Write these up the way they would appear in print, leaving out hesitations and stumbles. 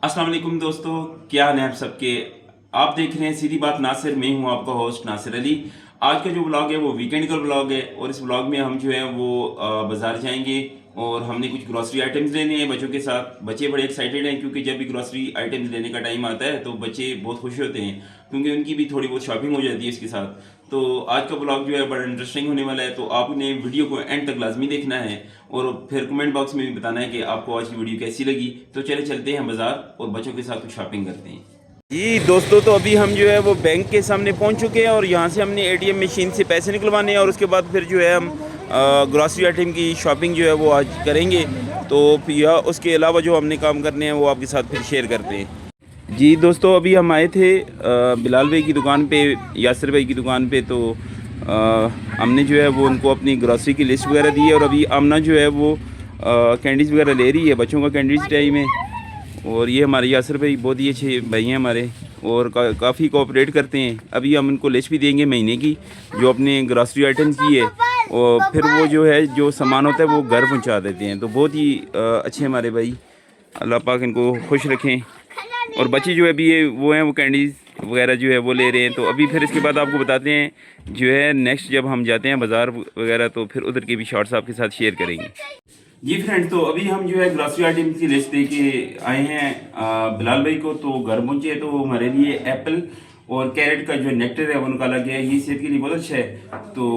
अस्सलाम वालेकुम दोस्तों, क्या हाल है आप सबके। आप देख रहे हैं सीधी बात नासिर। मैं हूं आपका होस्ट नासिर अली। आज का जो ब्लॉग है वो वीकेंड का ब्लॉग है और इस ब्लॉग में हम जो है वो बाज़ार जाएंगे और हमने कुछ ग्रॉसरी आइटम्स लेने हैं बच्चों के साथ। बच्चे बड़े एक्साइटेड हैं क्योंकि जब भी ग्रॉसरी आइटम्स लेने का टाइम आता है तो बच्चे बहुत खुश होते हैं क्योंकि उनकी भी थोड़ी बहुत शॉपिंग हो जाती है इसके साथ। तो आज का ब्लॉग जो है बड़ा इंटरेस्टिंग होने वाला है, तो आपने वीडियो को एंड तक लाजमी देखना है और फिर कमेंट बॉक्स में भी बताना है कि आपको आज की वीडियो कैसी लगी। तो चले चलते हैं बाजार और बच्चों के साथ कुछ शॉपिंग करते हैं। जी दोस्तों, तो अभी हम जो है वो बैंक के सामने पहुंच चुके हैं और यहाँ से हमने एटीएम मशीन से पैसे निकलवाने हैं और उसके बाद फिर जो है हम ग्रॉसरी आइटम की शॉपिंग जो है वो आज करेंगे। तो या उसके अलावा जो हमने काम करने हैं वो आपके साथ फिर शेयर करते हैं। जी दोस्तों, अभी हम आए थे बिलाल भाई की दुकान पे, यासिर भाई की दुकान पे। तो हमने जो है वो उनको अपनी ग्रॉसरी की लिस्ट वगैरह दी है और अभी आमना जो है वो कैंडीज़ वगैरह ले रही है। बच्चों का कैंडीज़ टाइम है और ये हमारे यासिर भाई बहुत ही अच्छे भाई हैं हमारे और काफ़ी कोऑपरेट करते हैं। अभी हम उनको लिस्ट भी देंगे महीने की जो अपने ग्रॉसरी आइटम की है और फिर वो जो है जो सामान होता है वो घर पहुंचा देते हैं। तो बहुत ही अच्छे हमारे भाई, अल्लाह पाक इनको खुश रखें। और बच्चे जो है अभी ये वो हैं वो कैंडीज़ वगैरह जो है वो ले रहे हैं। तो अभी फिर इसके बाद आपको बताते हैं जो है नेक्स्ट जब हम जाते हैं बाज़ार वगैरह तो फिर उधर के भी शॉर्ट्स आपके साथ शेयर करेंगे। जी फ्रेंड, तो अभी हम जो है ग्रॉसरी आइटम की लिस्ट दे के आए हैं बिलाल भाई को। तो घर पहुंचे तो हमारे लिए एप्पल और कैरेट का जो नेक्टर है वो निकाला गया है। ये सेहत के लिए बहुत अच्छा है। तो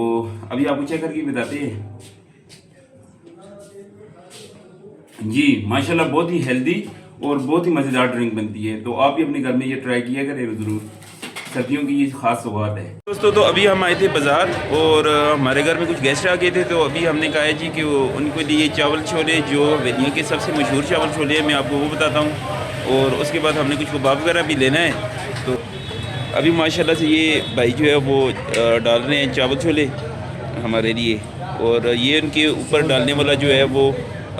अभी आपको चेक करके बताते हैं। जी माशाल्लाह, बहुत ही हेल्दी और बहुत ही मज़ेदार ड्रिंक बनती है। तो आप भी अपने घर में ये ट्राई किया करें ज़रूर, सर्दियों की ये खास सौगात है। दोस्तों, तो अभी हम आए थे बाज़ार और हमारे घर में कुछ गेस्ट आ गए थे। तो अभी हमने कहा है जी कि वो उनको लिए चावल छोले, जो वेनिया के सबसे मशहूर चावल छोले हैं, मैं आपको वो बताता हूँ। और उसके बाद हमने कुछ कबाब वगैरह भी लेना है। तो अभी माशाल्लाह से ये भाई जो है वो डाल रहे हैं चावल छोले हमारे लिए। और ये उनके ऊपर डालने वाला जो है वो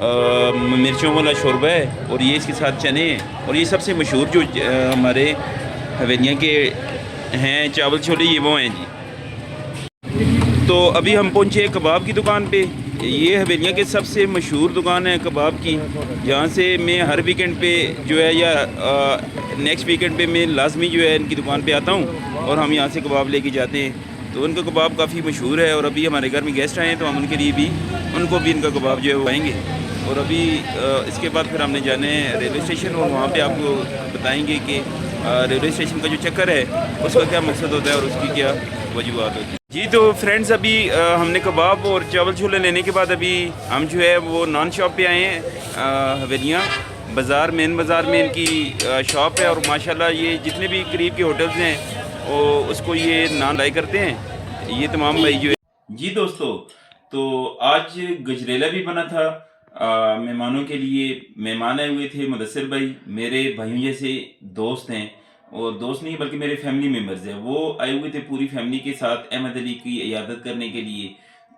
मिर्चों वाला शोरबा है और ये इसके साथ चने हैं। और ये सबसे मशहूर जो हमारे हवेलियाँ के हैं चावल छोले, ये वो हैं जी। तो अभी हम पहुँचे कबाब की दुकान पे। ये हवेलियाँ के सबसे मशहूर दुकान है कबाब की, जहाँ से मैं हर वीकेंड पे जो है या नेक्स्ट वीकेंड पे मैं लाजमी जो है इनकी दुकान पे आता हूँ और हम यहाँ से कबाब लेके जाते हैं। तो उनका कबाब काफ़ी मशहूर है और अभी हमारे घर में गेस्ट आए हैं तो हम उनके लिए भी उनको भी इनका कबाब जो है वो आएँगे। और अभी इसके बाद फिर हमने जाने हैं रेलवे स्टेशन और वहाँ पे आपको बताएंगे कि रेलवे स्टेशन का जो चक्कर है उसका क्या मकसद होता है और उसकी क्या वजूहत होती है। जी तो फ्रेंड्स, अभी हमने कबाब और चावल छोले लेने के बाद अभी हम जो है वो नॉन शॉप पे आए हैं। हवेलियाँ बाज़ार, मेन बाज़ार में इनकी शॉप है और माशाल्लाह ये जितने भी करीब के होटल्स हैं वो उसको ये नान लाई करते हैं ये तमाम भाई जो है। जी दोस्तों, तो आज गजरेला भी बना था मेहमानों के लिए। मेहमान आए हुए थे मुदस्सिर भाई, मेरे भाइयों जैसे दोस्त हैं और दोस्त नहीं बल्कि मेरे फैमिली मेम्बर्स हैं। वो आए हुए थे पूरी फैमिली के साथ अहमद अली की इयादत करने के लिए।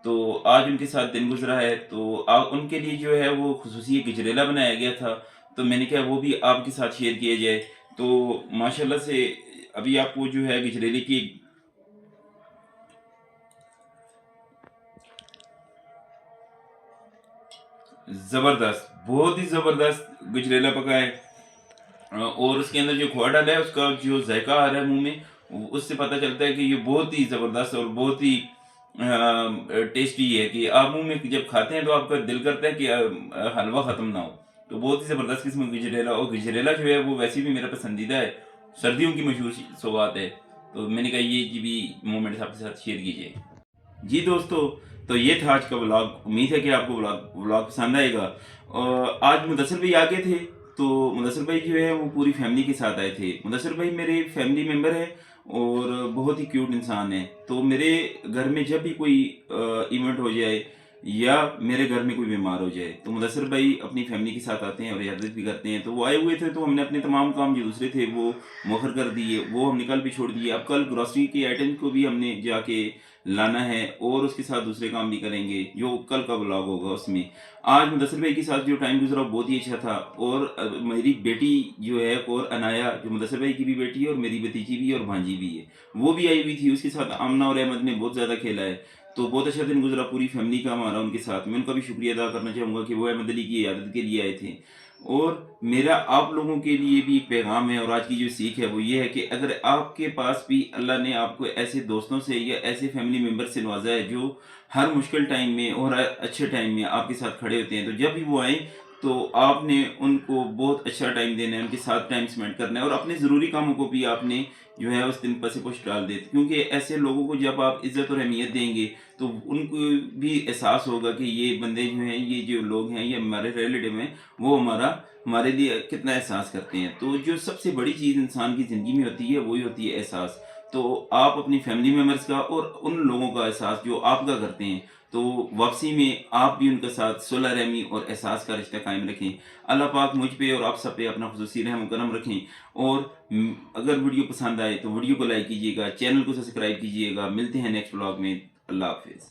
तो आज उनके साथ दिन गुजरा है तो उनके लिए जो है वो खुसूसी गजरेला बनाया गया था। तो मैंने कहा वो भी आपके साथ शेयर किया जाए। तो माशाल्लाह से अभी आपको जो है गजरेले की ज़बरदस्त, बहुत ही ज़बरदस्त गजरेला पका है। और उसके अंदर जो खोआ डाला है उसका जो जायका आ रहा है मुंह में, उससे पता चलता है कि ये बहुत ही ज़बरदस्त और बहुत ही टेस्टी है कि आप मुंह में जब खाते हैं तो आपका दिल करता है कि हलवा ख़त्म ना हो। तो बहुत ही ज़बरदस्त किस्म का गजरेला, और गजरेला जो है वो वैसे भी मेरा पसंदीदा है, सर्दियों की मशहूर सौगात है। तो मैंने कहा ये जी भी मोमेंट्स आपके साथ शेयर कीजिए। जी दोस्तों, तो ये था आज का व्लॉग। उम्मीद है कि आपको व्लॉग पसंद आएगा। और आज मुदस्सिर भाई आ गए थे। तो मुदस्सिर भाई जो है वो पूरी फैमिली के साथ आए थे। मुदस्सिर भाई मेरे फैमिली मेम्बर है और बहुत ही क्यूट इंसान है। तो मेरे घर में जब भी कोई इवेंट हो जाए या मेरे घर में कोई बीमार हो जाए तो मुदस्सिर भाई अपनी फैमिली के साथ आते हैं और इयादत भी करते हैं। तो वो आए हुए थे तो हमने अपने तमाम काम जो दूसरे थे वो मौखर कर दिए, वो हमने कल भी छोड़ दिए। अब कल ग्रॉसरी के आइटम को भी हमने जाके लाना है और उसके साथ दूसरे काम भी करेंगे जो कल का व्लॉग होगा उसमें। आज मुदस्सिर भाई के साथ जो टाइम गुजरा वो बहुत ही अच्छा था। और मेरी बेटी जो है और अनाया, जो मुदस्सिर भाई की भी बेटी है और मेरी भतीजी भी है और भांजी भी है, वो भी आई हुई थी। उसके साथ आमना और अहमद ने बहुत ज़्यादा खेला है। तो बहुत अच्छा दिन गुजरा पूरी फैमिली का हमारा उनके साथ। मैं उनका भी शुक्रिया अदा करना चाहूँगा कि वो अहमद अली की इयादत के लिए आए थे। और मेरा आप लोगों के लिए भी एक पैगाम है और आज की जो सीख है वो ये है कि अगर आपके पास भी अल्लाह ने आपको ऐसे दोस्तों से या ऐसे फैमिली मेंबर से नवाजा है जो हर मुश्किल टाइम में और अच्छे टाइम में आपके साथ खड़े होते हैं, तो जब भी वो आए तो आपने उनको बहुत अच्छा टाइम देना है, उनके साथ टाइम स्पेंड करना है और अपने ज़रूरी कामों को भी आपने जो है उस दिन पसे पुश डाल देते, क्योंकि ऐसे लोगों को जब आप इज़्ज़त और अहमियत देंगे तो उनको भी एहसास होगा कि ये बंदे जो हैं, ये जो लोग हैं, ये हमारे रिलेटिव हैं, वो हमारे लिए कितना एहसास करते हैं। तो जो सबसे बड़ी चीज़ इंसान की ज़िंदगी में होती है, वही होती है एहसास। तो आप अपनी फैमिली मेंबर्स का और उन लोगों का एहसास जो आपका करते हैं, तो वापसी में आप भी उनके साथ सुलह रहमी और एहसास का रिश्ता कायम रखें। अल्लाह पाक मुझ पे और आप सब पे अपना खुसूसी रहम करम रखें और अगर वीडियो पसंद आए तो वीडियो को लाइक कीजिएगा, चैनल को सब्सक्राइब कीजिएगा। मिलते हैं नेक्स्ट व्लॉग में। अल्लाह हाफ़िज़।